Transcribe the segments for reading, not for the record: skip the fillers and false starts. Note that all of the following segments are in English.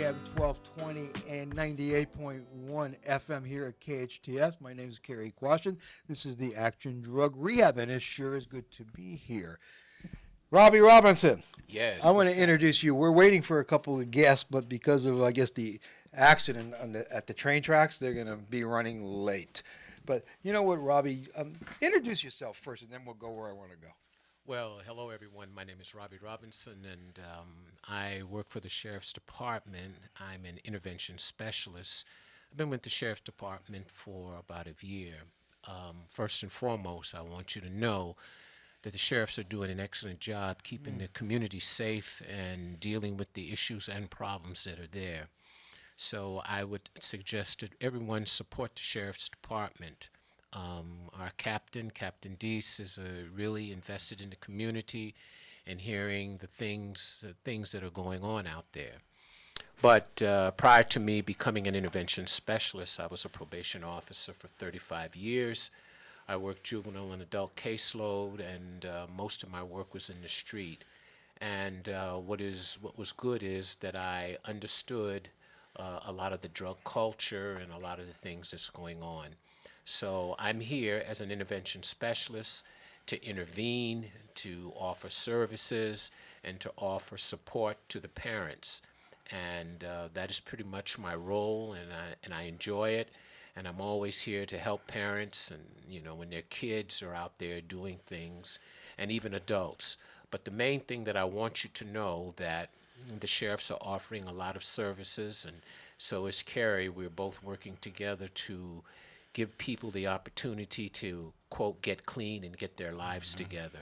Rehab 1220 and 98.1 FM here at KHTS. My name is Cary Quashen. This is the Action Drug Rehab, and it sure is good to be here. Robby Robinson. Yes. I want to introduce you. We're waiting for a couple of guests, but because of, I guess, the accident at the train tracks, they're going to be running late. But you know what, Robby? Introduce yourself first, and then we'll go where I want to go. Well, hello, everyone. My name is Robby Robinson, and I work for the Sheriff's Department. I'm an intervention specialist. I've been with the Sheriff's Department for about a year. First and foremost, I want you to know that the sheriffs are doing an excellent job keeping the community safe and dealing with the issues and problems that are there. So I would suggest that everyone support the Sheriff's Department. Our captain, Captain Deese, is really invested in the community and hearing the things that are going on out there. But prior to me becoming an intervention specialist, I was a probation officer for 35 years. I worked juvenile and adult caseload, and most of my work was in the street. And what was good is that I understood a lot of the drug culture and a lot of the things that's going on. So I'm here as an intervention specialist to intervene, to offer services, and to offer support to the parents. And that is pretty much my role, and I enjoy it. And I'm always here to help parents and, when their kids are out there doing things, and even adults. But the main thing that I want you to know that the sheriffs are offering a lot of services, and so is Cary. We're both working together to give people the opportunity to, quote, get clean and get their lives together.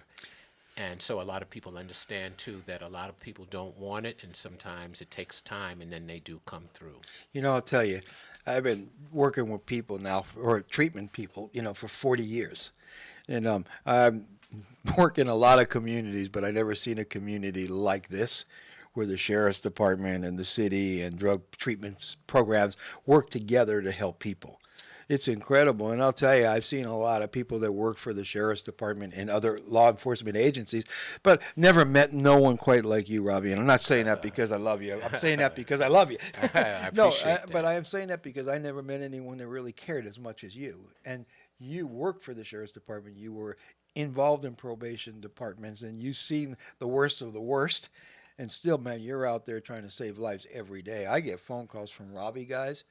And so a lot of people understand, too, that a lot of people don't want it, and sometimes it takes time, and then they do come through. I'll tell you, I've been working with people now, or treatment people, for 40 years. And I'm working in a lot of communities, but I've never seen a community like this, where the Sheriff's Department and the city and drug treatment programs work together to help people. It's incredible. And I'll tell you, I've seen a lot of people that work for the Sheriff's Department and other law enforcement agencies, but never met no one quite like you, Robby. And I'm not saying that because I love you. I'm saying that because I love you. I appreciate that. But I am saying that because I never met anyone that really cared as much as you. And you worked for the Sheriff's Department. You were involved in probation departments, and you've seen the worst of the worst. And still, man, you're out there trying to save lives every day. I get phone calls from Robby guys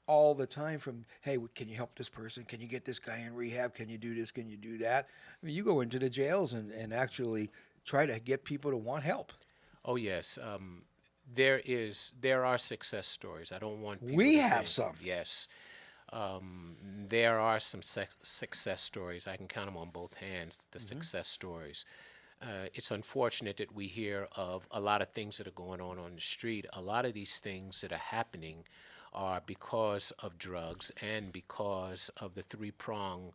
all the time from, hey, can you help this person? Can you get this guy in rehab? Can you do this? Can you do that? I mean, you go into the jails and actually try to get people to want help. Oh, yes. There are success stories. I don't want people We to have think, some. Yes. There are some success stories. I can count them on both hands, the success stories. It's unfortunate that we hear of a lot of things that are going on the street. A lot of these things that are happening are because of drugs and because of the three-prong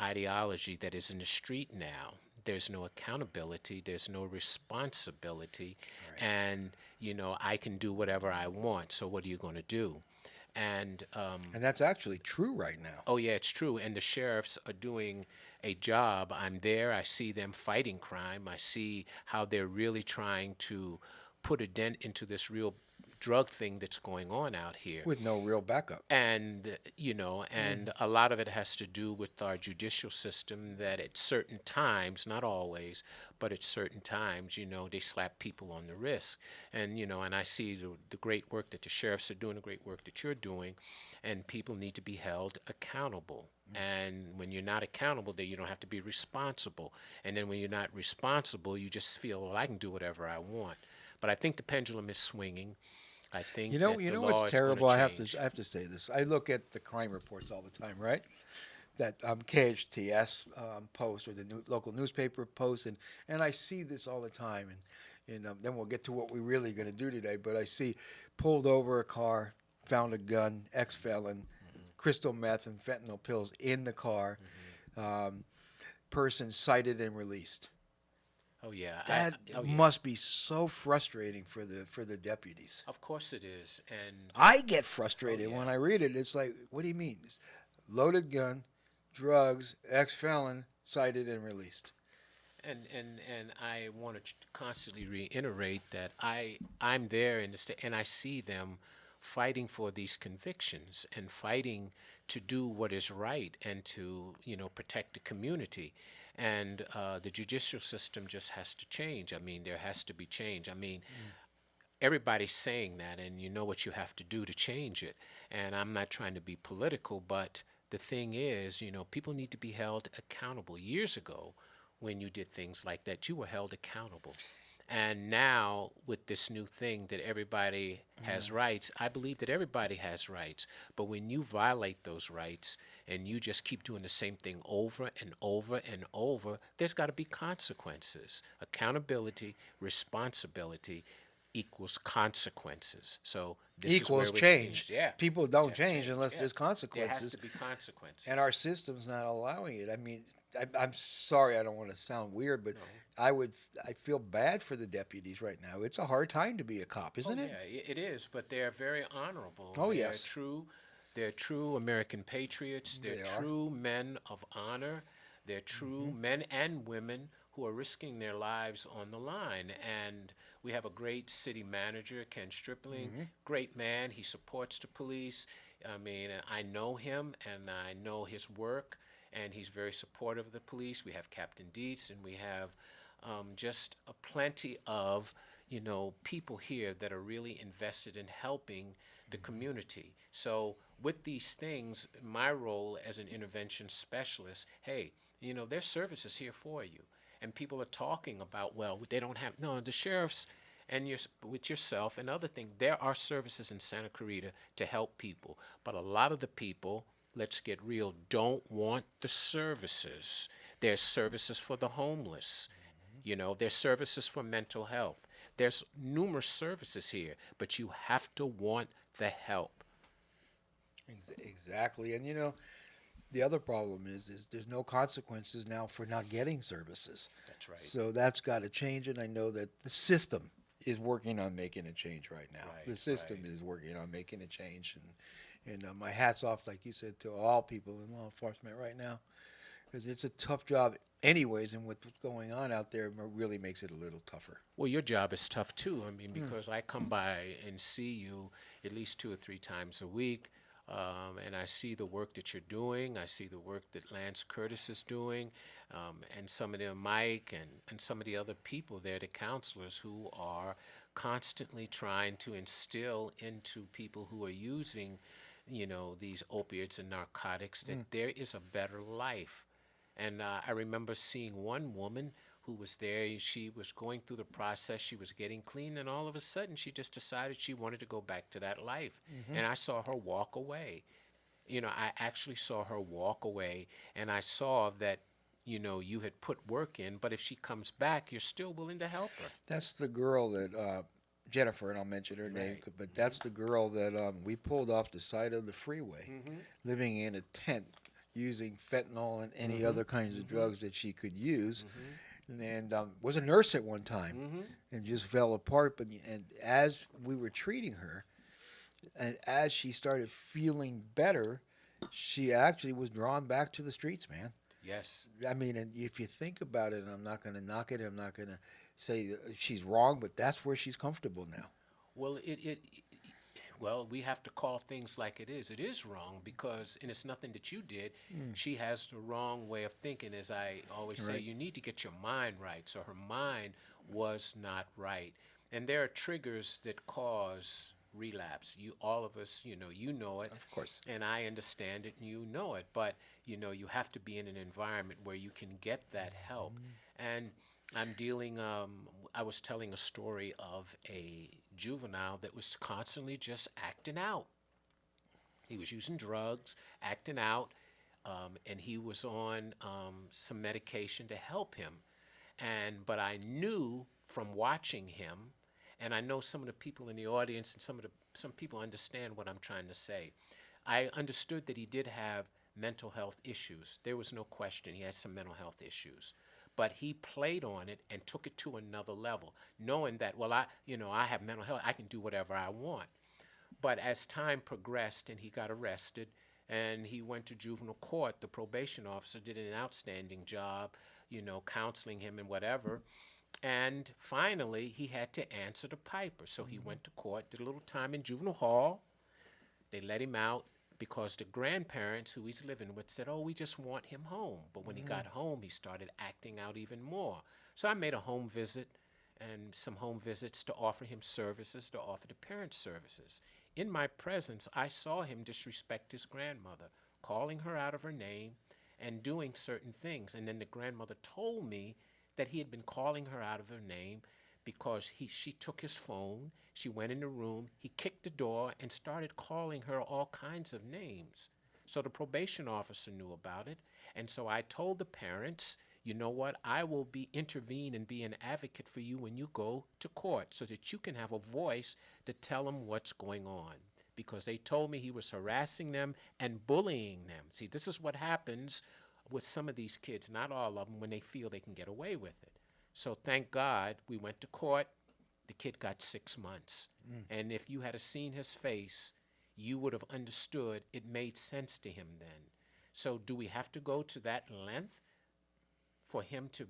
ideology that is in the street now. There's no accountability, there's no responsibility, right. And I can do whatever I want, so what are you going to do? And that's actually true right now. Oh, yeah, it's true. And the sheriffs are doing a job. I'm there. I see them fighting crime. I see how they're really trying to put a dent into this real drug thing that's going on out here. With no real backup. And, a lot of it has to do with our judicial system that at certain times, not always, but at certain times, they slap people on the wrist. And, and I see the great work that the sheriffs are doing, the great work that you're doing, and people need to be held accountable. And when you're not accountable, then you don't have to be responsible. And then when you're not responsible, you just feel, well, I can do whatever I want. But I think the pendulum is swinging. I think you know what's terrible. I have to say this. I look at the crime reports all the time, right? That KHTS posts or the local newspaper posts, and I see this all the time. And then we'll get to what we're really going to do today. But I see pulled over a car, found a gun, ex-felon, crystal meth and fentanyl pills in the car, person cited and released. Oh yeah, that must be so frustrating for the deputies. Of course it is, and I get frustrated when I read it. It's like, what do you mean? Loaded gun, drugs, ex-felon, cited and released. And I want to constantly reiterate that I'm there in the state, and I see them fighting for these convictions and fighting to do what is right and to protect the community. And the judicial system just has to change. I mean, there has to be change. I mean, everybody's saying that, and you know what you have to do to change it. And I'm not trying to be political, but the thing is, people need to be held accountable. Years ago, when you did things like that, you were held accountable. And now, with this new thing that everybody has rights, I believe that everybody has rights. But when you violate those rights and you just keep doing the same thing over and over and over, there's got to be consequences. Accountability, responsibility equals consequences. So this is where Equals we change. Yeah, People don't change unless yeah. there's There has consequences. to be consequences. And our system's not allowing it. I mean, I'm sorry, I don't want to sound weird, but No. I feel bad for the deputies right now. It's a hard time to be a cop, isn't it? Yeah, it is, but they're very honorable. Oh, They're yes. they're true American patriots. They're They are. true men of honor. They're true men and women who are risking their lives on the line. And we have a great city manager, Ken Stripling, great man. He supports the police. I mean, I know him and I know his work, and he's very supportive of the police. We have Captain Dietz, and we have just a plenty of people here that are really invested in helping the community. So with these things, my role as an intervention specialist, hey, there's services here for you. And people are talking about, well, they don't have, no, the sheriffs and with yourself and other things, there are services in Santa Clarita to help people. But a lot of the people, let's get real, don't want the services. There's services for the homeless. There's services for mental health. There's numerous services here, but you have to want the help. Exactly. And the other problem is there's no consequences now for not getting services. That's right. So that's got to change, and I know that the system is working on making a change right now. Right, The system right. is working on making a change, and my hat's off, like you said, to all people in law enforcement right now, because it's a tough job anyways, and what's going on out there really makes it a little tougher. Well, your job is tough too. I mean, because I come by and see you at least 2 or 3 times a week, and I see the work that you're doing. I see the work that Lance Curtis is doing, and some of them, Mike, and some of the other people there, the counselors who are constantly trying to instill into people who are using, these opiates and narcotics that there is a better life. And I remember seeing one woman who was there. She was going through the process. She was getting clean, and all of a sudden, she just decided she wanted to go back to that life. And I saw her walk away. I actually saw her walk away, and I saw that, you had put work in, but if she comes back, you're still willing to help her. That's the girl that Jennifer, and I'll mention her name, Right. but that's the girl that we pulled off the side of the freeway, living in a tent, using fentanyl and any other kinds of drugs that she could use, and was a nurse at one time, and just fell apart. And as we were treating her, and as she started feeling better, she actually was drawn back to the streets, man. Yes. I mean, and if you think about it, and I'm not going to knock it, I'm not going to say she's wrong, but that's where she's comfortable now. Well, well, we have to call things like it is. It is wrong because, and it's nothing that you did. She has the wrong way of thinking. As I always say, Right. you need to get your mind right. So her mind was not right. And there are triggers that cause relapse. All of us, you know it. Of course. And I understand it and you know it. But, you have to be in an environment where you can get that help. And I'm dealing, I was telling a story of a juvenile that was constantly just acting out. He was using drugs, acting out, and he was on some medication to help him. But I knew from watching him, and I know some of the people in the audience and some people understand what I'm trying to say. I understood that he did have mental health issues. There was no question he had some mental health issues. But he played on it and took it to another level, knowing that, well, I have mental health. I can do whatever I want. But as time progressed and he got arrested and he went to juvenile court, the probation officer did an outstanding job, counseling him and whatever. And finally, he had to answer the piper. So he went to court, did a little time in juvenile hall. They let him out because the grandparents who he's living with said, oh, we just want him home. But when he got home, he started acting out even more. So I made a home visit and some home visits to offer him services, to offer the parents services. In my presence, I saw him disrespect his grandmother, calling her out of her name and doing certain things. And then the grandmother told me that he had been calling her out of her name because she took his phone, she went in the room, he kicked the door and started calling her all kinds of names. So the probation officer knew about it. And so I told the parents, you know what, I will intervene and be an advocate for you when you go to court so that you can have a voice to tell them what's going on. Because they told me he was harassing them and bullying them. See, this is what happens with some of these kids, not all of them, when they feel they can get away with it. So thank God we went to court. The kid got 6 months. And if you had seen his face, you would have understood it made sense to him then. So do we have to go to that length for him to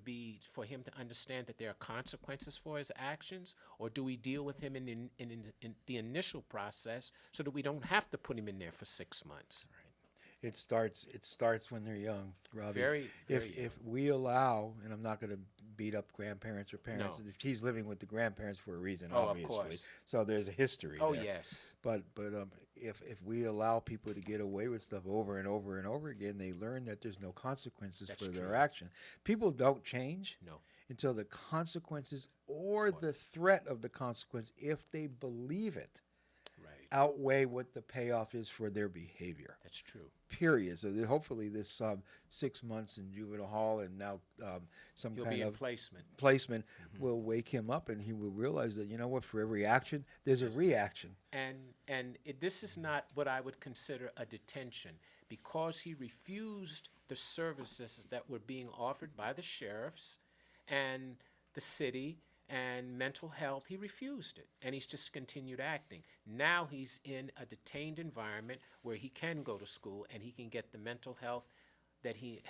understand that there are consequences for his actions? Or do we deal with him in the initial process so that we don't have to put him in there for 6 months? It starts when they're young, Robbie. Very young. If we allow, and I'm not going to beat up grandparents or parents. No. If he's living with the grandparents for a reason, Oh, of obviously. course. So there's a history Oh, there. yes. But if we allow people to get away with stuff over and over and over again, they learn that there's no consequences That's for their true. action. People don't change No. until the consequences or the threat of the consequence, if they believe it, Right. outweigh what the payoff is for their behavior. That's true. Period. So hopefully this 6 months in juvenile hall and now some He'll kind be in of placement. will wake him up, and he will realize that, you know what, for every action there's a reaction. And this is not what I would consider a detention, because he refused the services that were being offered by the sheriffs and the city and mental health. He refused it, and he's just continued acting. Now he's in a detained environment where he can go to school and he can get the mental health that he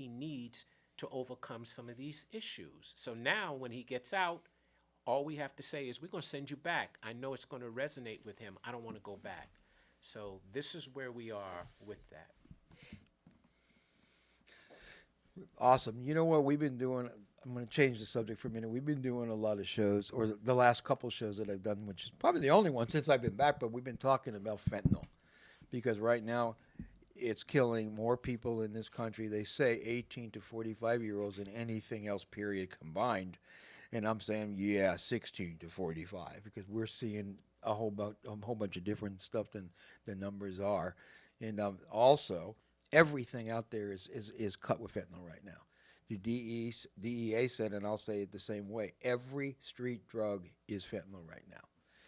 needs to overcome some of these issues. So now when he gets out, all we have to say is, we're going to send you back. I know it's going to resonate with him. I don't want to go back. So this is where we are with that. Awesome. You know what we've been doing? I'm going to change the subject for a minute. We've been doing a lot of shows, or the last couple shows that I've done, which is probably the only one since I've been back, but we've been talking about fentanyl. Because right now it's killing more people in this country. They say 18 to 45-year-olds than anything else, period, combined. And I'm saying, yeah, 16 to 45, because we're seeing a whole bunch of different stuff than the numbers are. And also, everything out there is cut with fentanyl right now. The DEA said, and I'll say it the same way, every street drug is fentanyl right now.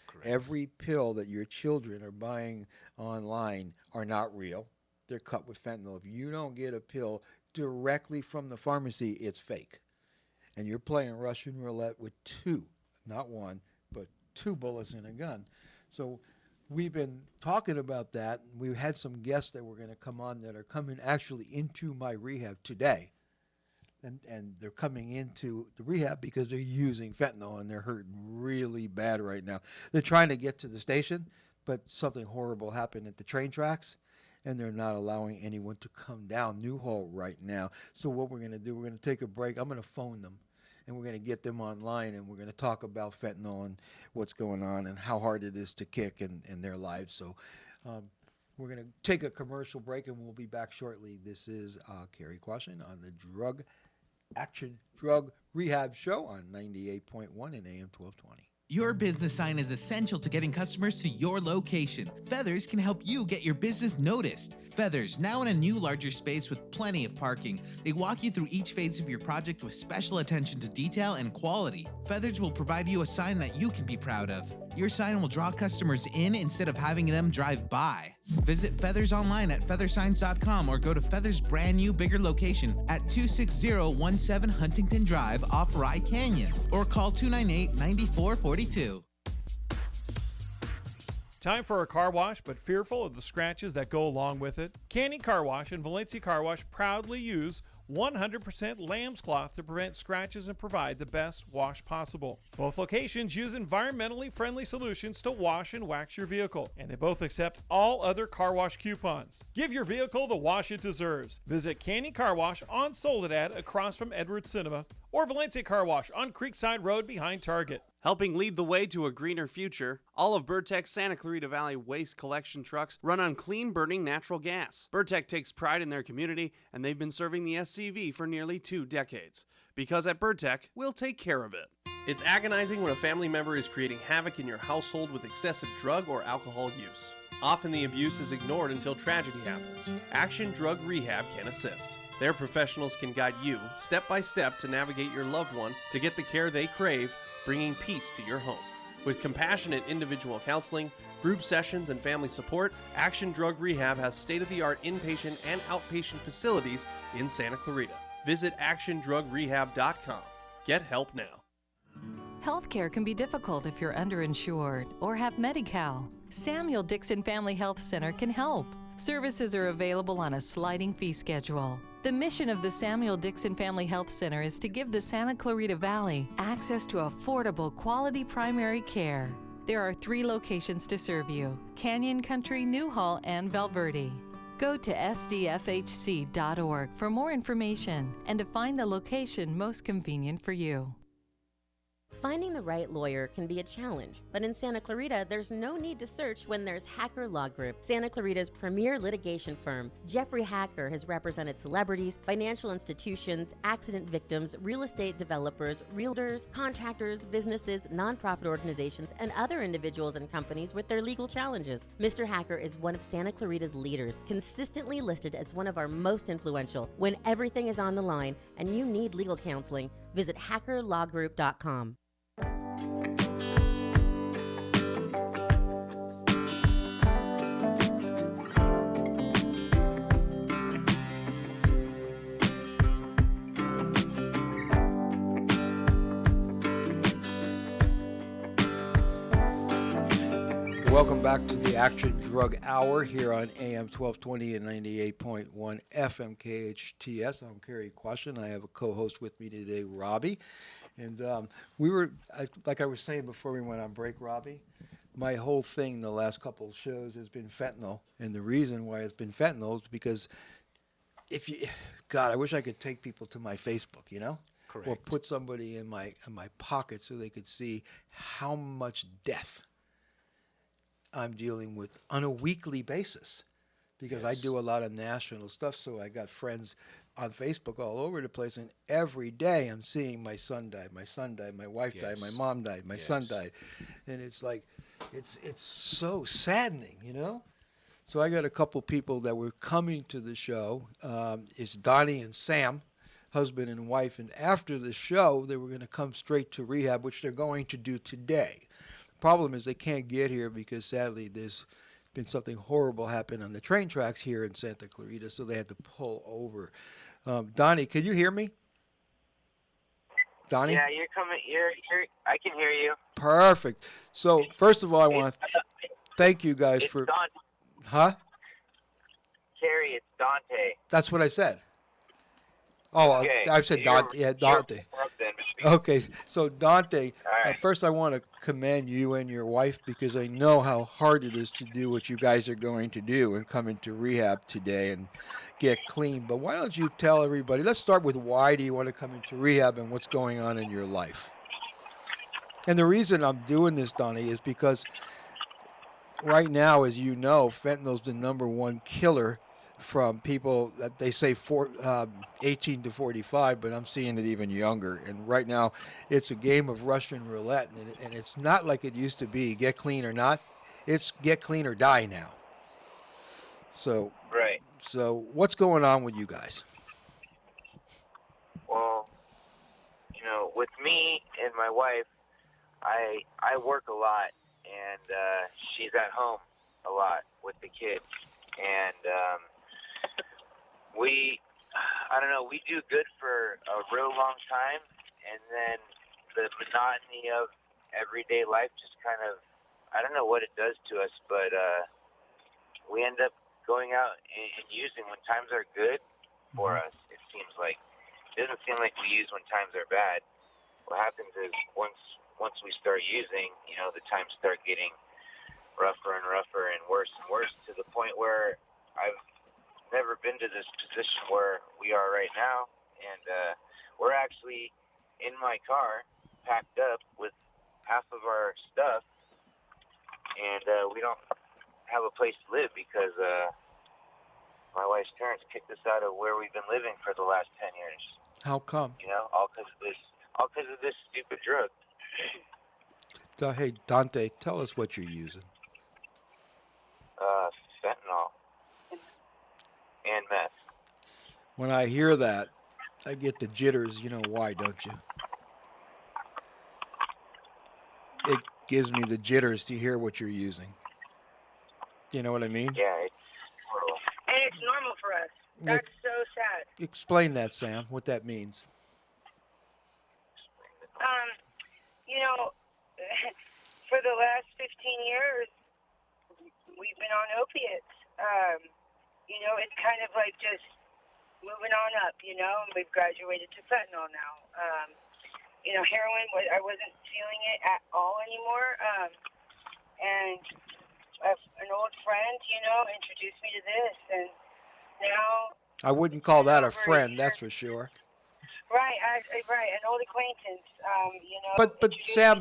Correct. Every pill that your children are buying online are not real. They're cut with fentanyl. If you don't get a pill directly from the pharmacy, it's fake. And you're playing Russian roulette with two, not one, but two bullets in a gun. So we've been talking about that. We've had some guests that were going to come on that are coming actually into my rehab today. And they're coming into the rehab because they're using fentanyl and they're hurting really bad right now. They're trying to get to the station, but something horrible happened at the train tracks, and they're not allowing anyone to come down Newhall right now. So what we're going to do, we're going to take a break. I'm going to phone them, and we're going to get them online, and we're going to talk about fentanyl and what's going on and how hard it is to kick in their lives. So we're going to take a commercial break, and we'll be back shortly. This is Cary Quashen on the Action Drug Rehab Show on 98.1 and AM 1220. Your business sign is essential to getting customers to your location. Feathers can help you get your business noticed. Feathers, now in a new larger space with plenty of parking. They walk you through each phase of your project with special attention to detail and quality. Feathers will provide you a sign that you can be proud of. Your sign will draw customers in instead of having them drive by. Visit Feathers online at feathersigns.com or go to Feathers' brand new bigger location at 26017 Huntington Drive off Rye Canyon or call 298-9442. Time for a car wash, but fearful of the scratches that go along with it? Canny Car Wash and Valencia Car Wash proudly use 100% lamb's cloth to prevent scratches and provide the best wash possible. Both locations use environmentally friendly solutions to wash and wax your vehicle, and they both accept all other car wash coupons. Give your vehicle the wash it deserves. Visit Canyon Car Wash on Soledad across from Edwards Cinema, or Valencia Car Wash on Creekside Road behind Target. Helping lead the way to a greener future, all of Burtek's Santa Clarita Valley waste collection trucks run on clean burning natural gas. Burtek takes pride in their community, and they've been serving the SCV for nearly 2 decades. Because at Burtek, we'll take care of it. It's agonizing when a family member is creating havoc in your household with excessive drug or alcohol use. Often the abuse is ignored until tragedy happens. Action Drug Rehab can assist. Their professionals can guide you step by step to navigate your loved one to get the care they crave, bringing peace to your home. With compassionate individual counseling, group sessions, and family support, Action Drug Rehab has state-of-the-art inpatient and outpatient facilities in Santa Clarita. Visit actiondrugrehab.com. Get help now. Healthcare can be difficult if you're underinsured or have Medi-Cal. Samuel Dixon Family Health Center can help. Services are available on a sliding fee schedule. The mission of the Samuel Dixon Family Health Center is to give the Santa Clarita Valley access to affordable, quality primary care. There are 3 locations to serve you: Canyon Country, Newhall, and Valverde. Go to sdfhc.org for more information and to find the location most convenient for you. Finding the right lawyer can be a challenge, but in Santa Clarita, there's no need to search when there's Hacker Law Group, Santa Clarita's premier litigation firm. Jeffrey Hacker has represented celebrities, financial institutions, accident victims, real estate developers, realtors, contractors, businesses, nonprofit organizations, and other individuals and companies with their legal challenges. Mr. Hacker is one of Santa Clarita's leaders, consistently listed as one of our most influential. When everything is on the line and you need legal counseling, visit hackerlawgroup.com. Welcome back to the Action Drug Hour here on AM 1220 and 98.1 FM KHTS. I'm Cary Quashen. I have a co-host with me today, Robby. And like I was saying before we went on break, Robby, my whole thing the last couple of shows has been fentanyl. And the reason why it's been fentanyl is because God, I wish I could take people to my Facebook, you know? Correct. Or put somebody in my pocket so they could see how much death I'm dealing with on a weekly basis, because I do a lot of national stuff. So I got friends on Facebook all over the place, and every day I'm seeing my son died, my wife died, my mom died, my son died, and it's like it's so saddening, you know. So I got a couple people that were coming to the show. It's Donnie and Sam, husband and wife, and after the show they were going to come straight to rehab, which they're going to do today. Problem is they can't get here because sadly there's been something horrible happen on the train tracks here in Santa Clarita, so they had to pull over. Donnie, can you hear me? Donnie? Yeah, you're coming. I can hear you. Perfect. So first of all, I want to thank you guys for. Dante. Huh? Cary, it's Dante. That's what I said. Oh, okay. I said Dante. Yeah, Dante. Okay, so Dante, first I want to commend you and your wife, because I know how hard it is to do what you guys are going to do and come into rehab today and get clean. But why don't you tell everybody, let's start with why do you want to come into rehab and what's going on in your life? And the reason I'm doing this, Donnie, is because right now, as you know, fentanyl's the #1 killer from people that they say 18 to 45, but I'm seeing it even younger. And right now, it's a game of Russian roulette, and it's not like it used to be, get clean or not. It's get clean or die now. So, right. So what's going on with you guys? Well, you know, with me and my wife, I work a lot, and she's at home a lot with the kids, and we do good for a real long time, and then the monotony of everyday life just kind of, I don't know what it does to us, but we end up going out and using when times are good. for us. It seems like it doesn't seem like we use when times are bad. What happens is once we start using, the times start getting rougher and rougher and worse to the point where I've never been to this position where we are right now, and we're actually in my car packed up with half of our stuff, and we don't have a place to live because my wife's parents kicked us out of where we've been living for the last 10 years. How come? All because of this stupid drug. Hey, Dante, tell us what you're using. Fentanyl and meth. When I hear that, I get the jitters. You know why, don't you? It gives me the jitters to hear what you're using. You know what I mean? Yeah, it's horrible. And it's normal for us. That's so sad. Explain that, Sam, what that means. For the last 15 years, we've been on opiates. It's kind of like just moving on up, and we've graduated to fentanyl now. Heroin, I wasn't feeling it at all anymore. And an old friend, introduced me to this, and now... I wouldn't call that a friend, that's for sure. Right, an old acquaintance, But Sam,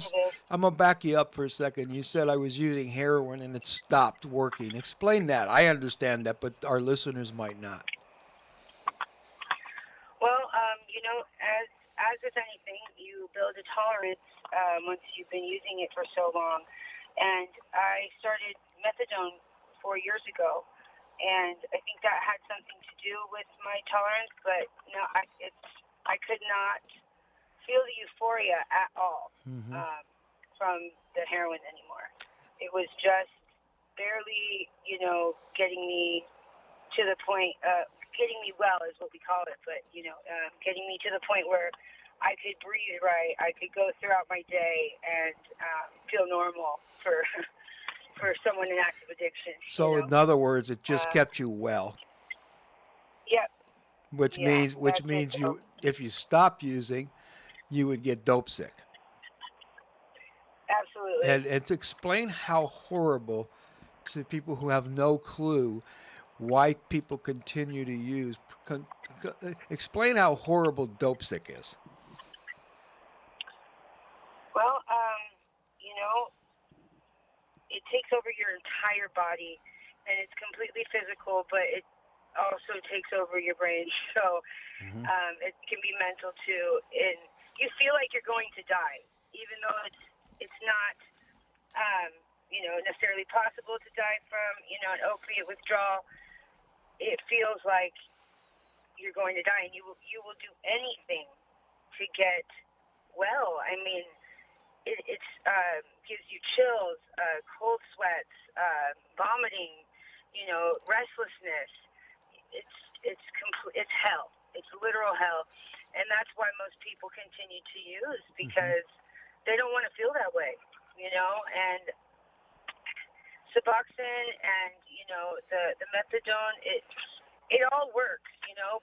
I'm going to back you up for a second. You said I was using heroin and it stopped working. Explain that. I understand that, but our listeners might not. Well, as with anything, you build a tolerance once you've been using it for so long. And I started methadone 4 years ago, and I think that had something to do with my tolerance, but no, I could not feel the euphoria at all from the heroin anymore. It was just barely, getting me to the point, getting me well is what we call it, but, getting me to the point where I could breathe right, I could go throughout my day and feel normal for for someone in active addiction. So in other words, it just kept you well. Yep. Which means you, if you stop using, you would get dope sick. Absolutely. And to explain how horrible to people who have no clue why people continue to use, explain how horrible dope sick is. Well, it takes over your entire body, and it's completely physical, but it also takes over your brain. So it can be mental too, and you feel like you're going to die, even though it's not necessarily possible to die from an opiate withdrawal. It feels like you're going to die, and you will do anything to get well. I mean, it gives you chills, cold sweats, vomiting, restlessness. It's hell. It's literal hell, and that's why most people continue to use, because they don't want to feel that way, And Suboxone and the methadone, it all works,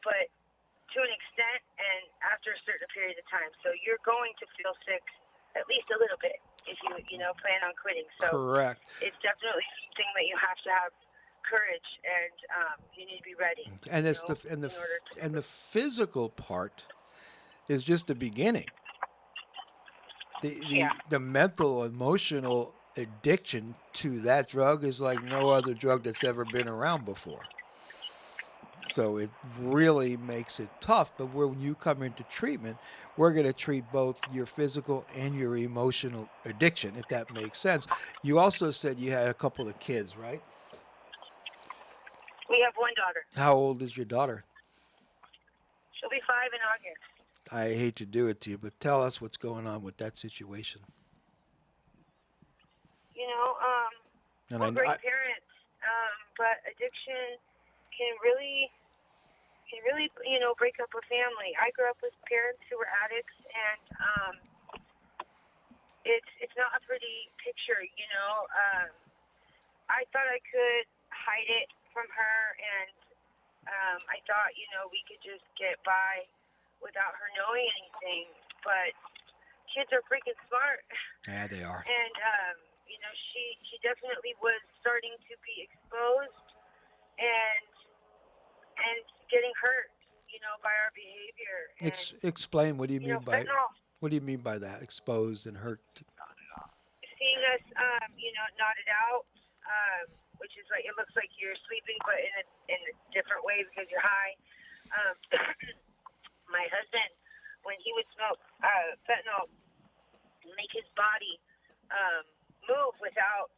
but to an extent and after a certain period of time. So you're going to feel sick at least a little bit if you plan on quitting. So correct. It's definitely something that you have to have courage, and you need to be ready. And the physical part is just the beginning. The mental, emotional addiction to that drug is like no other drug that's ever been around before. So it really makes it tough. But when you come into treatment, we're going to treat both your physical and your emotional addiction, if that makes sense. You also said you had a couple of kids, right? We have one daughter. How old is your daughter? She'll be 5 in August. I hate to do it to you, but tell us what's going on with that situation. We're great parents, but addiction can really, break up a family. I grew up with parents who were addicts, and it's not a pretty picture, I thought I could hide it from her and I thought, we could just get by without her knowing anything. But kids are freaking smart. Yeah, they are. And, she definitely was starting to be exposed and getting hurt, by our behavior. Explain, what do you mean by fentanyl, that? Exposed and hurt? seeing us, nodded out, which is like, it looks like you're sleeping, but in a different way because you're high. My husband, when he would smoke fentanyl, make his body move without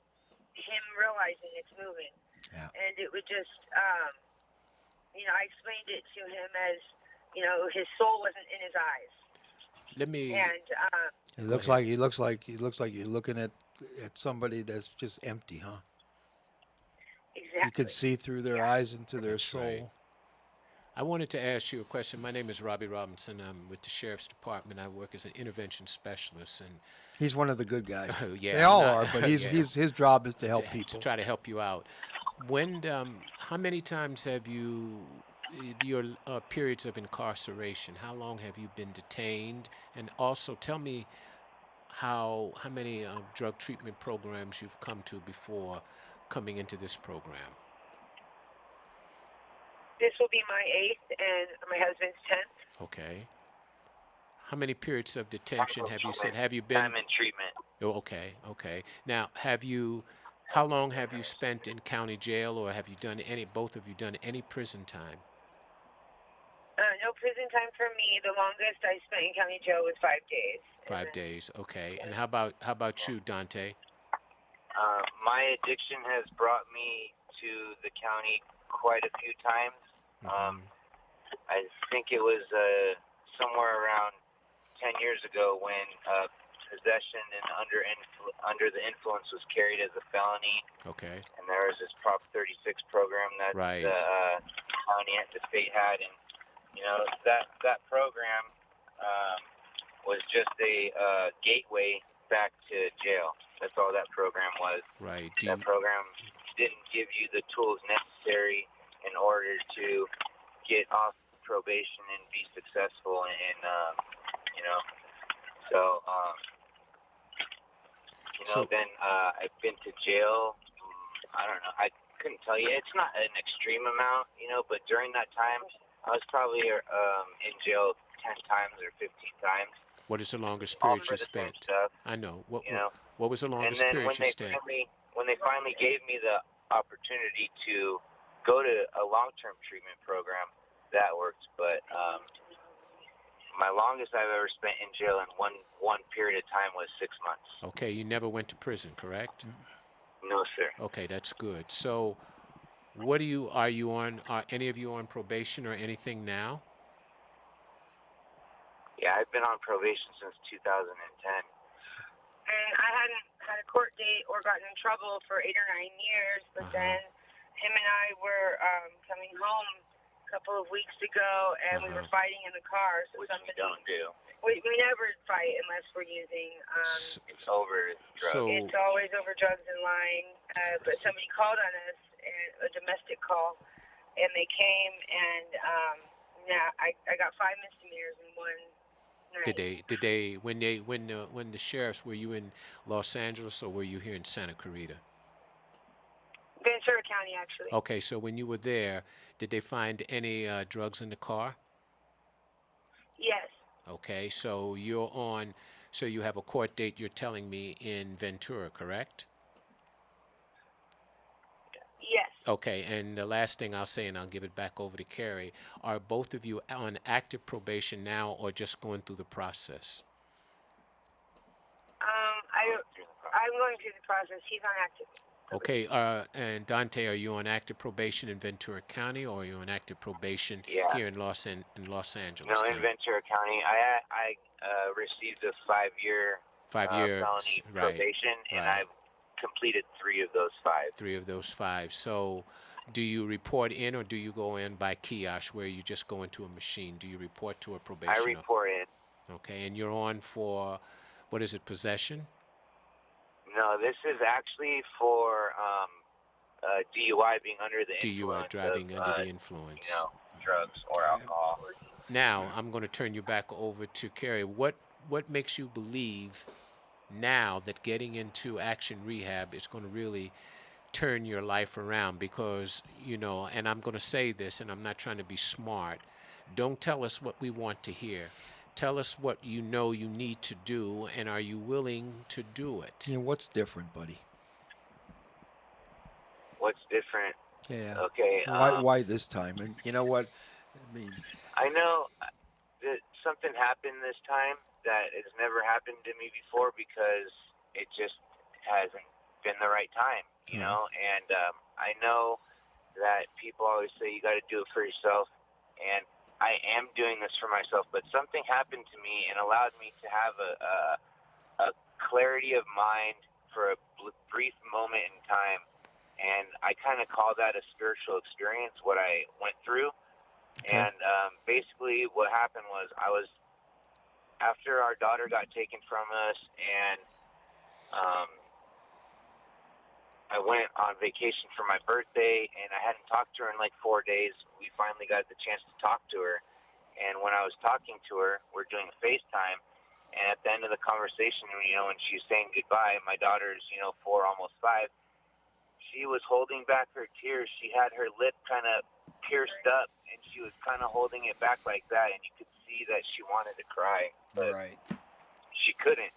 him realizing it's moving. Yeah. And it would just, I explained it to him as, his soul wasn't in his eyes. Let me. And It looks like you're looking at somebody that's just empty, huh? exactly. You could see through their eyes into their That's soul. right. I wanted to ask you a question. My name is Robby Robinson. I'm with the Sheriff's Department. I work as an intervention specialist, and He's one of the good guys. Yeah, They all I'm are, not- but yeah. his job is to help to people. try to help you out. When, how many times have you, your periods of incarceration, how long have you been detained? And also tell me how many drug treatment programs you've come to before coming into this program. This will be my 8th and my husband's 10th. Okay. How many periods of detention have you said? Have you been? Time in treatment. Oh, okay. Now, how long have you spent in county jail, or have you done both of you done any prison time? No prison time for me. The longest I spent in county jail was 5 days. 5 days, okay. And how about you, Dante? My addiction has brought me to the county quite a few times. I think it was somewhere around 10 years ago when possession and under the influence was carried as a felony. Okay. And there was this Prop 36 program that Right. the county and the state had, and that program was just a gateway back to jail. That's all that program was. Right. That program didn't give you the tools necessary in order to get off probation and be successful then I've been to jail. I don't know. I couldn't tell you. It's not an extreme amount, but during that time, I was probably in jail 10 times or 15 times. What is the longest All period for you the same spent? stuff, I know. What was the And longest then period when you spent? they finally gave me the opportunity to go to a long-term treatment program, that worked. But my longest I've ever spent in jail in one period of time was 6 months. Okay, you never went to prison, correct? No, sir. Okay, that's good. So, are any of you on probation or anything now? Yeah, I've been on probation since 2010. And I hadn't had a court date or gotten in trouble for 8 or 9 years, but then him and I were coming home a couple of weeks ago, and we were fighting in the car. So Which we don't do. We never fight unless we're using. It's over drugs. So, It's always over drugs and lying. But somebody called on us, a domestic call, and they came, and I got 5 misdemeanors in one night. did they when the sheriffs, were you in Los Angeles or were you here in Santa Clarita? Ventura County, actually. Okay, so when you were there, did they find any drugs in the car? Yes. Okay, so you have a court date, you're telling me, in Ventura, correct? Yes. Okay, and the last thing I'll say, and I'll give it back over to Cary, are both of you on active probation now or just going through the process? I'm going through the process. He's on active. Okay, and Dante, are you on active probation in Ventura County, or are you on active probation here in Los Angeles? No, in Ventura County. I received a 5-year felony probation, and I've completed 3 of those 5. 3 of those 5. So, do you report in, or do you go in by kiosk, where you just go into a machine? Do you report to a probationer? I report in. Okay, and you're on for, what is it, possession? No, this is actually for DUI, being under the DUI, influence driving of, under the influence. drugs or alcohol. Now, I'm going to turn you back over to Cary. What makes you believe now that getting into Action Rehab is going to really turn your life around? Because, and I'm going to say this, and I'm not trying to be smart. Don't tell us what we want to hear. Tell us what you know you need to do, and are you willing to do it? What's different, buddy? What's different? Yeah. Okay. Why this time? And you know what? I mean, I know that something happened this time that has never happened to me before because it just hasn't been the right time, you know? And I know that people always say you got to do it for yourself, and I am doing this for myself, but something happened to me and allowed me to have a clarity of mind for a brief moment in time, and I kind of call that a spiritual experience, what I went through. Okay. And basically what happened was after our daughter got taken from us, and I went on vacation for my birthday, and I hadn't talked to her in like 4 days. We finally got the chance to talk to her, and when I was talking to her, we're doing a FaceTime, and at the end of the conversation, when she was saying goodbye, my daughter's 4, almost 5, she was holding back her tears. She had her lip kind of pierced up, and she was kind of holding it back like that, and you could see that she wanted to cry, but she couldn't,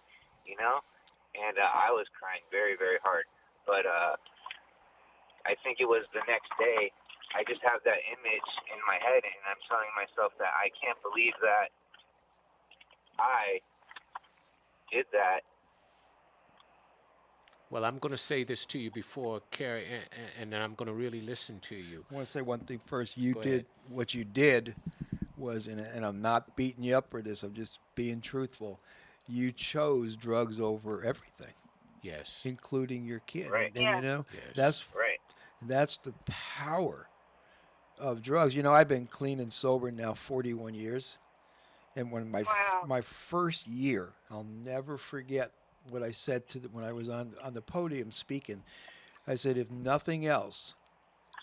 and I was crying very, very hard. But I think it was the next day, I just have that image in my head, and I'm telling myself that I can't believe that I did that. Well, I'm going to say this to you before, Cary, and then I'm going to really listen to you. I want to say one thing first. What you did was, and I'm not beating you up for this, I'm just being truthful, you chose drugs over everything. Yes. Including your kid. Right. And yes. That's the power of drugs. I've been clean and sober now 41 years. And when my first year, I'll never forget what I said when I was on the podium speaking. I said, if nothing else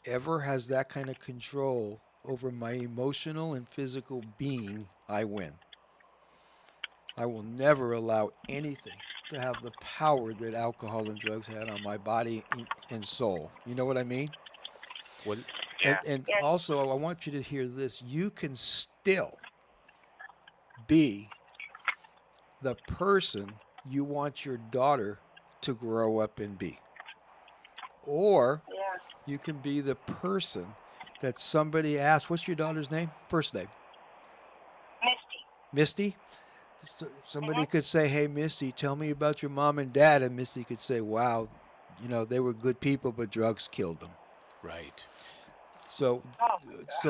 ever has that kind of control over my emotional and physical being, I win. I will never allow anything to have the power that alcohol and drugs had on my body and soul. You know what I mean? Well, and also, I want you to hear this. You can still be the person you want your daughter to grow up and be. Or you can be the person that somebody asks, what's your daughter's name? First name? Misty? Somebody could say, hey, Misty, tell me about your mom and dad. And Misty could say, wow, they were good people, but drugs killed them. Right. So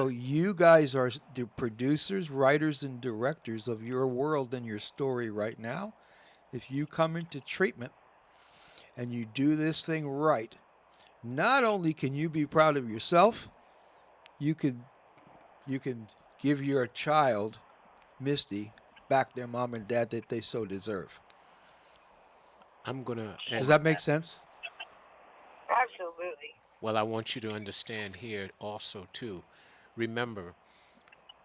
you guys are the producers, writers, and directors of your world and your story right now. If you come into treatment and you do this thing right, not only can you be proud of yourself, you can give your child, Misty, back their mom and dad that they so deserve. Does that make sense? Absolutely. Well, I want you to understand here also, too. Remember,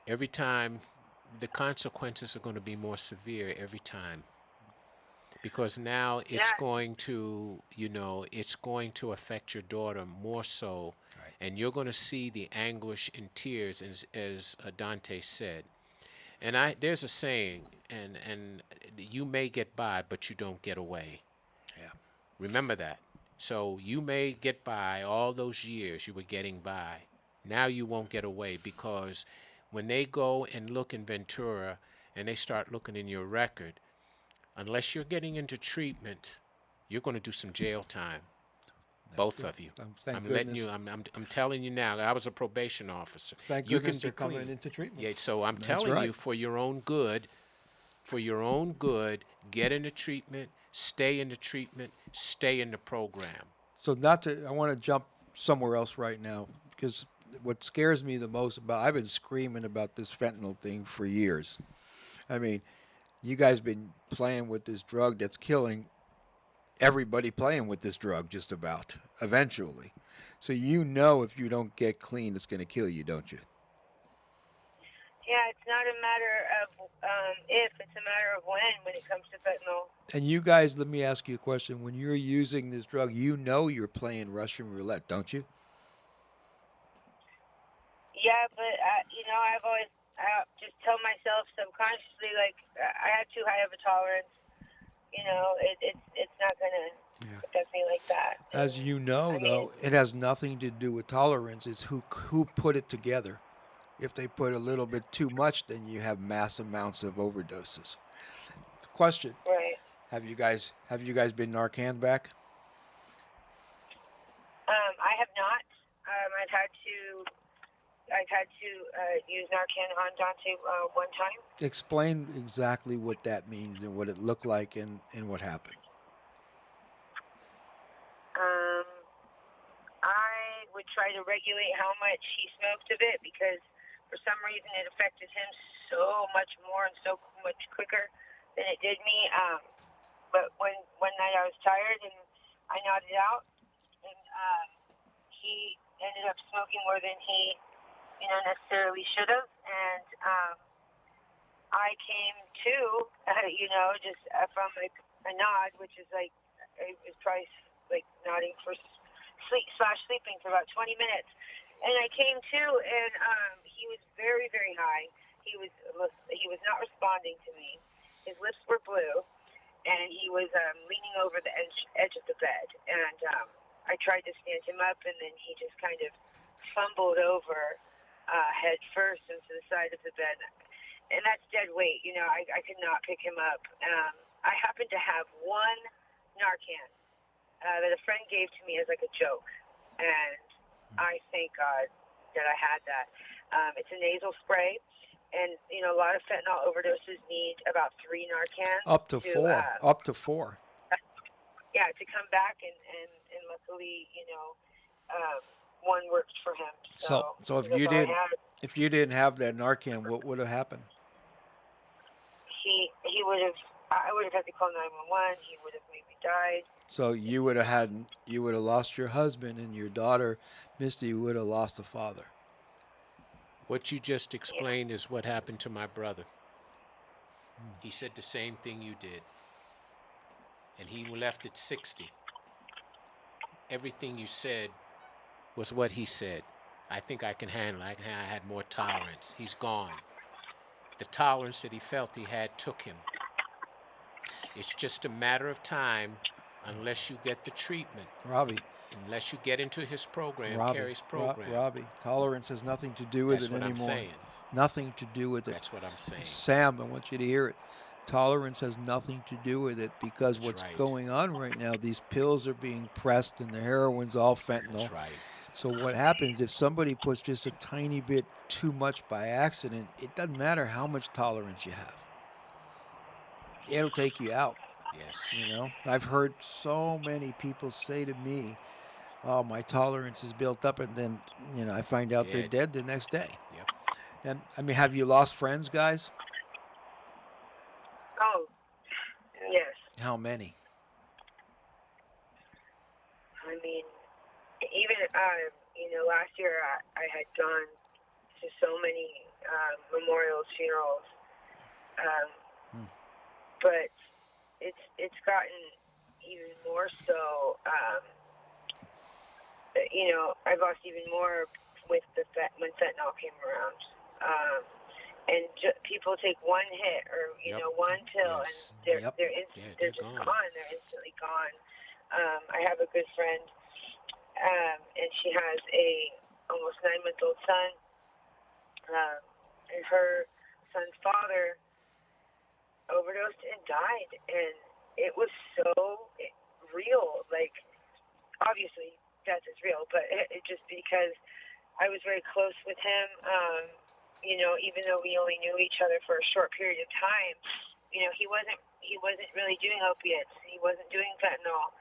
every time the consequences are going to be more severe every time. Because now it's going to, it's going to affect your daughter more so. Right. And you're going to see the anguish and tears, as Dante said. And there's a saying, and you may get by, but you don't get away. Yeah. Remember that. So you may get by all those years you were getting by. Now you won't get away, because when they go and look in Ventura and they start looking in your record, unless you're getting into treatment, you're going to do some jail time. Both of you. I'm letting you. I'm telling you now. I was a probation officer. Thank goodness you're coming into treatment. Yeah. So I'm telling you, for your own good, get into treatment. Stay in the treatment. Stay in the program. So I want to jump somewhere else right now, because what scares me the most I've been screaming about this fentanyl thing for years. I mean, you guys been playing with this drug that's killing everybody playing with this drug just about eventually. So you know if you don't get clean, it's going to kill you, don't you? Yeah, it's not a matter of if, it's a matter of when it comes to fentanyl. And you guys, let me ask you a question. When you're using this drug, you know you're playing Russian roulette, don't you? Yeah, but, I've always just tell myself subconsciously, like, I have too high of a tolerance. It's not going to affect me like that. As you know, though, it has nothing to do with tolerance. It's who put it together. If they put a little bit too much, then you have mass amounts of overdoses. Question: Right. Have you guys been Narcan back? I have not. I've had to use Narcan on Dante one time. Explain exactly what that means and what it looked like and what happened. I would try to regulate how much he smoked of it because for some reason it affected him so much more and so much quicker than it did me. But one night I was tired and I nodded out, and he ended up smoking more than he, necessarily should have. And I came to, just from like a nod, which is like, it was probably like nodding for sleeping for about 20 minutes. And I came to, and he was very, very high. He was not responding to me. His lips were blue, and he was leaning over the edge of the bed. And I tried to stand him up, and then he just kind of fumbled over head first into the side of the bed. And that's dead weight. I could not pick him up. I happened to have one Narcan that a friend gave to me as like a joke. And I thank God that I had that. It's a nasal spray. And, a lot of fentanyl overdoses need about 3 Narcan. Up to 4. Up to 4. Yeah, to come back. And luckily, one worked for him. So if you didn't have that Narcan, what would have happened? I would have had to call 911. He would have maybe died. So you would have lost your husband, and your daughter, Misty, would have lost a father. What you just explained is what happened to my brother. He said the same thing you did. And he left at 60. Everything you said was what he said. I think I can handle it. I had more tolerance. He's gone. The tolerance that he felt he had took him. It's just a matter of time unless you get the treatment. Robby. Unless you get into his program, Cary's program. Robby, tolerance has nothing to do with it anymore. That's what I'm saying. Nothing to do with it. That's what I'm saying. Sam, I want you to hear it. Tolerance has nothing to do with it because That's what's right. going on right now, these pills are being pressed and the heroin's all fentanyl. That's right. So what happens if somebody puts just a tiny bit too much by accident, it doesn't matter how much tolerance you have. It'll take you out. Yes. I've heard so many people say to me, oh, my tolerance is built up, and then, I find out they're dead the next day. Yep. And, have you lost friends, guys? Oh, yes. How many? I mean, even, last year I had gone to so many memorials, funerals, but it's gotten even more so, I've lost even more with when fentanyl came around. And people take one hit or, one pill, Yes. and they're they're just gone. gone. They're instantly gone. I have a good friend, and she has a almost 9-month-old son, and her son's father overdosed and died, and it was so real. Like, obviously, death is real, but it just because I was very close with him, even though we only knew each other for a short period of time, he wasn't really doing opiates. He wasn't doing fentanyl.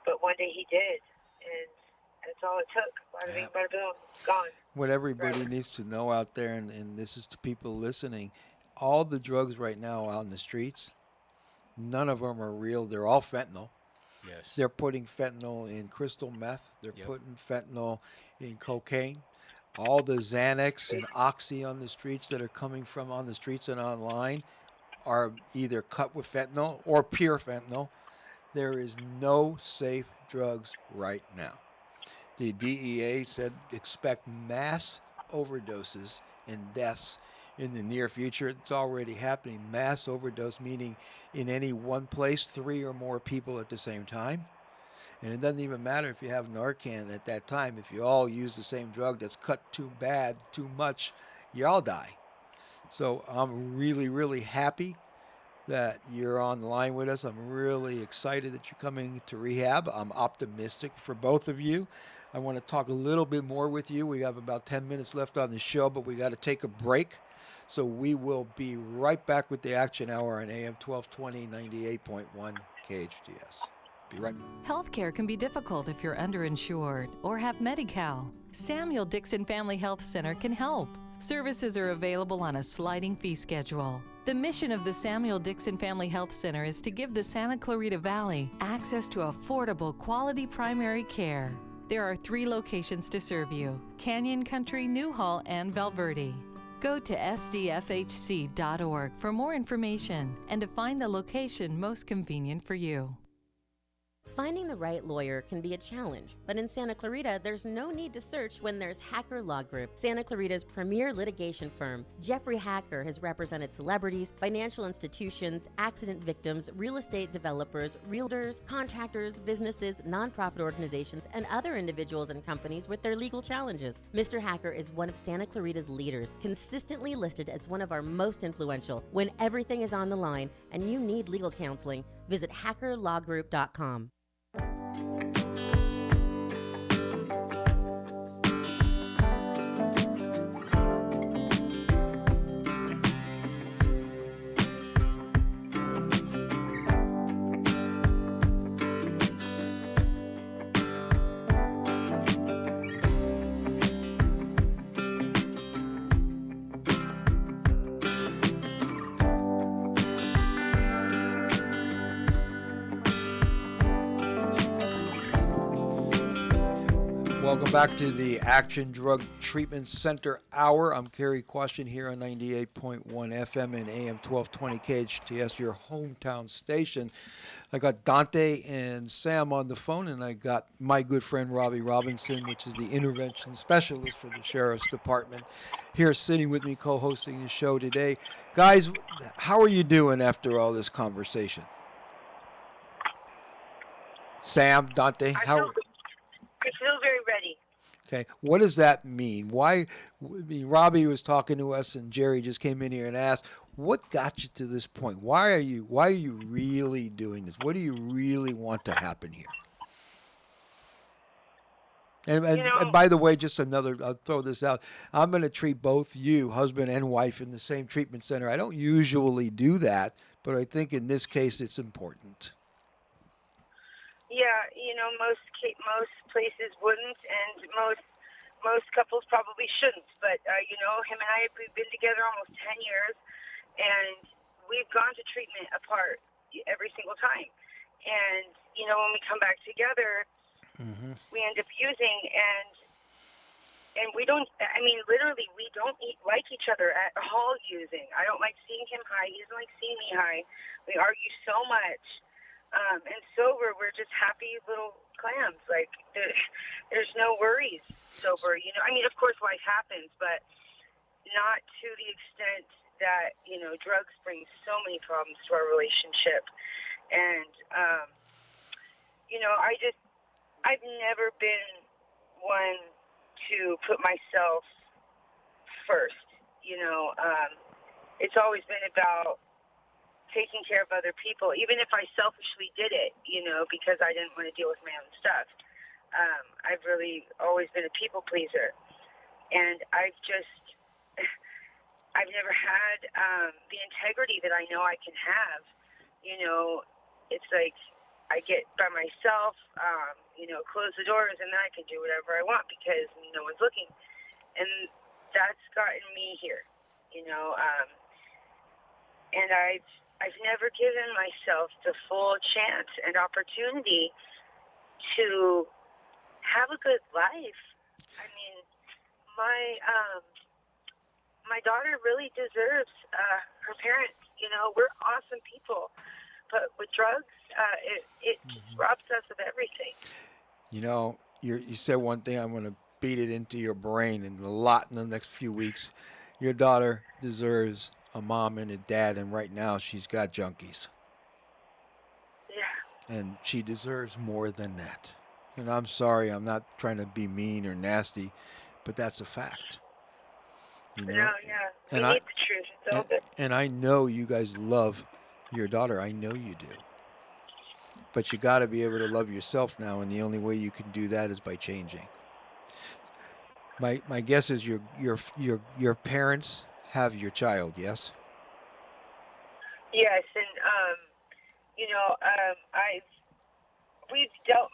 But one day he did, and that's all it took. Bada bing, bada boom, gone. What everybody needs to know out there, and this is to people listening, all the drugs right now out in the streets, None of them are real. They're all fentanyl. Yes. They're putting fentanyl in crystal meth. They're Yep. putting fentanyl in cocaine. All the Xanax and Oxy on the streets that are coming from on the streets and online are either cut with fentanyl or pure fentanyl. There is no safe drugs right now. The DEA said expect mass overdoses and deaths in the near future. It's already happening. Mass overdose, meaning in any one place, 3 or more people at the same time. And it doesn't even matter if you have Narcan at that time. If you all use the same drug that's cut too bad, too much, you all die. So I'm really, really happy that you're on the line with us. I'm really excited that you're coming to rehab. I'm optimistic for both of you. I want to talk a little bit more with you. We have about 10 minutes left on the show, but we got to take a break. So we will be right back with the Action Hour on AM 1220, 98.1 KHTS. Be right back. Healthcare can be difficult if you're underinsured or have Medi-Cal. Samuel Dixon Family Health Center can help. Services are available on a sliding fee schedule. The mission of the Samuel Dixon Family Health Center is to give the Santa Clarita Valley access to affordable, quality primary care. There are 3 locations to serve you: Canyon Country, Newhall, and Valverde. Go to sdfhc.org for more information and to find the location most convenient for you. Finding the right lawyer can be a challenge, but in Santa Clarita, there's no need to search when there's Hacker Law Group, Santa Clarita's premier litigation firm. Jeffrey Hacker has represented celebrities, financial institutions, accident victims, real estate developers, realtors, contractors, businesses, nonprofit organizations, and other individuals and companies with their legal challenges. Mr. Hacker is one of Santa Clarita's leaders, consistently listed as one of our most influential. When everything is on the line and you need legal counseling, visit hackerlawgroup.com. Welcome back to the Action Drug Treatment Center Hour. I'm Cary Quashen here on 98.1 FM and AM 1220 KHTS, your hometown station. I got Dante and Sam on the phone, and I got my good friend Robby Robinson, which is the intervention specialist for the Sheriff's Department, here sitting with me co-hosting the show today. Guys, how are you doing after all this conversation? Sam, Dante, I feel very ready. Okay, what does that mean? Why? I mean, Robby was talking to us, and Jerry just came in here and asked, "What got you to this point? Why are you really doing this? What do you really want to happen here?" And by the way, just another, I'll throw this out. I'm going to treat both you, husband and wife, in the same treatment center. I don't usually do that, but I think in this case it's important. Yeah, most places wouldn't, and most couples probably shouldn't. But him and I, we've been together almost 10 years, and we've gone to treatment apart every single time. And when we come back together, we end up using, and we don't. I mean, literally, we don't like each other at all using. I don't like seeing him high. He doesn't like seeing me high. We argue so much. And sober, we're just happy little clams. Like, there's no worries sober. I mean, of course life happens, but not to the extent that, drugs bring so many problems to our relationship. And, I've never been one to put myself first. It's always been about taking care of other people, even if I selfishly did it, because I didn't want to deal with my own stuff. I've really always been a people pleaser. And I've never had the integrity that I know I can have. It's like I get by myself, close the doors, and then I can do whatever I want because no one's looking. And that's gotten me here, and I've never given myself the full chance and opportunity to have a good life. I mean, my daughter really deserves her parents. You know, we're awesome people, but with drugs, it just robs us of everything. You know, you said one thing. I'm going to beat it into your brain and a lot in the next few weeks. Your daughter deserves a mom and a dad, and right now she's got junkies. Yeah. And she deserves more than that. And I'm sorry, I'm not trying to be mean or nasty, but that's a fact. You know? No, yeah. We And need the truth. It's all good. and I know you guys love your daughter. I know you do. But you got to be able to love yourself now, and the only way you can do that is by changing. My guess is your parents have your child, yes? Yes, and you know,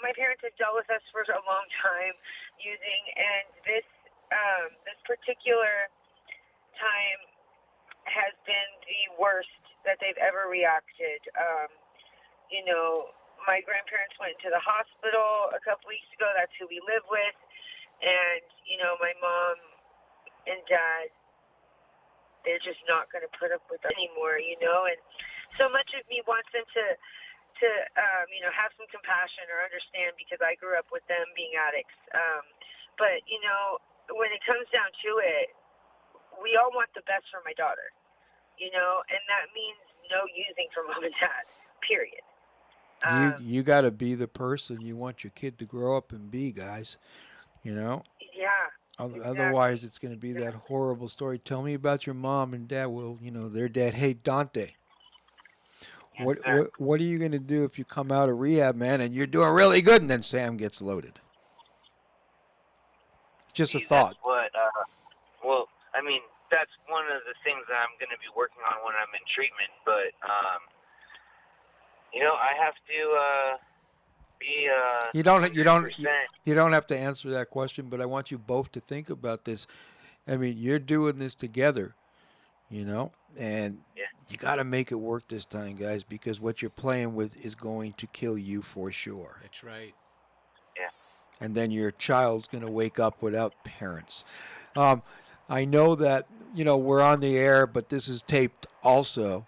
my parents have dealt with us for a long time using, and this particular time has been the worst that they've ever reacted. You know, my grandparents went to the hospital a couple weeks ago. That's who we live with. And, you know, my mom and dad, they're just not going to put up with it anymore, you know. And so much of me wants them to you know, have some compassion or understand, because I grew up with them being addicts. But, you know, when it comes down to it, we all want the best for my daughter, you know, and that means no using for mom and dad, period. You got to be the person you want your kid to grow up and be, guys. You know? Yeah. Otherwise, it's going to be that horrible story. Tell me about your mom and dad. Well, you know, their dad. Hey, Dante, what are you going to do if you come out of rehab, man, and you're doing really good, and then Sam gets loaded? Just a thought. That's what, well, I mean, that's one of the things that I'm going to be working on when I'm in treatment. But, you know, I have to be. You don't have to answer that question, but I want you both to think about this. I mean, you're doing this together, you know, and you got to make it work this time, guys, because what you're playing with is going to kill you for sure. That's right. Yeah. And then your child's going to wake up without parents. I know that, you know, we're on the air, but this is taped also.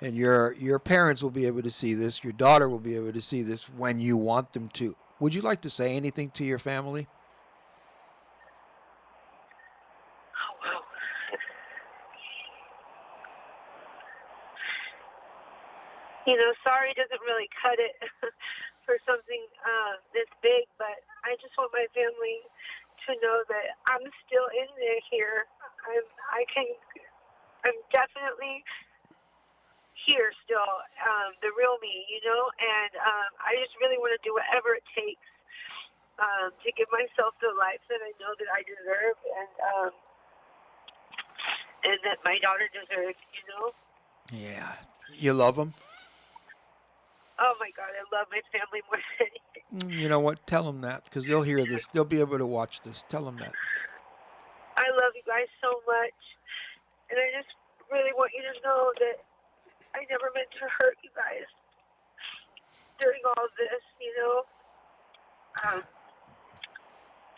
And your parents will be able to see this. Your daughter will be able to see this when you want them to. Would you like to say anything to your family? Oh, wow. You know, sorry doesn't really cut it for something this big, but I just want my family to know that I'm still in there here. I'm definitely here still, the real me, you know, and I just really want to do whatever it takes to give myself the life that I know that I deserve, and that my daughter deserves, you know. Yeah. You love them? Oh my God, I love my family more than anything. You know what? Tell them that, because they'll hear this. They'll be able to watch this. Tell them that. I love you guys so much, and I just really want you to know that I never meant to hurt you guys during all of this, you know. I'm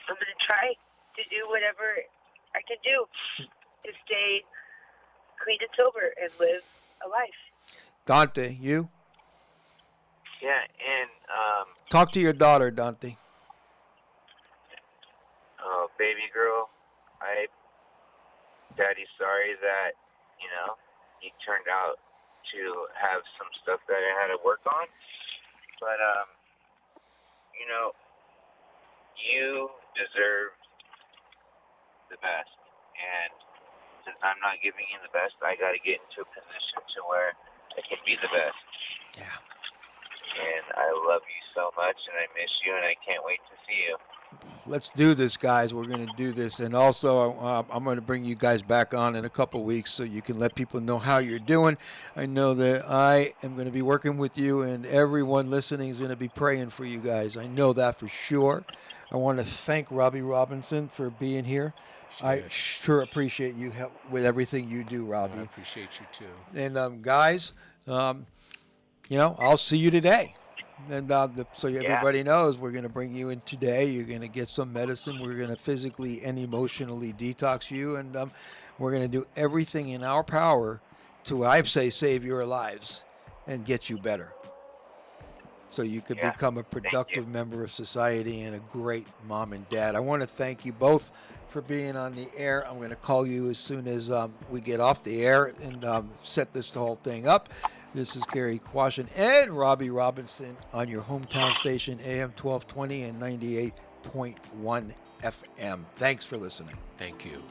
going to try to do whatever I can do to stay clean and sober and live a life. Dante, you? Yeah, and Talk to your daughter, Dante. oh, baby girl, Daddy's sorry that, you know, you turned out to have some stuff that I had to work on. But, you know, you deserve the best. And since I'm not giving you the best, I got to get into a position to where I can be the best. Yeah. And I love you so much, and I miss you, and I can't wait to see you. Let's do this, guys. We're going to do this. And also, I'm going to bring you guys back on in a couple weeks so you can let people know how you're doing. I know that I am going to be working with you, and everyone listening is going to be praying for you guys. I know that for sure. I want to thank Robby Robinson for being here. I sure appreciate you help with everything you do, Robby. I appreciate you, too. And, guys, I'll see you today. And so everybody knows, we're going to bring you in today. You're going to get some medicine. We're going to physically and emotionally detox you. And we're going to do everything in our power to, I say, save your lives and get you better. So you could become a productive member of society and a great mom and dad. I want to thank you both for being on the air. I'm going to call you as soon as we get off the air and set this whole thing up. This is Cary Quashen and Robby Robinson on your hometown station, AM 1220 and 98.1 FM. Thanks for listening. Thank you.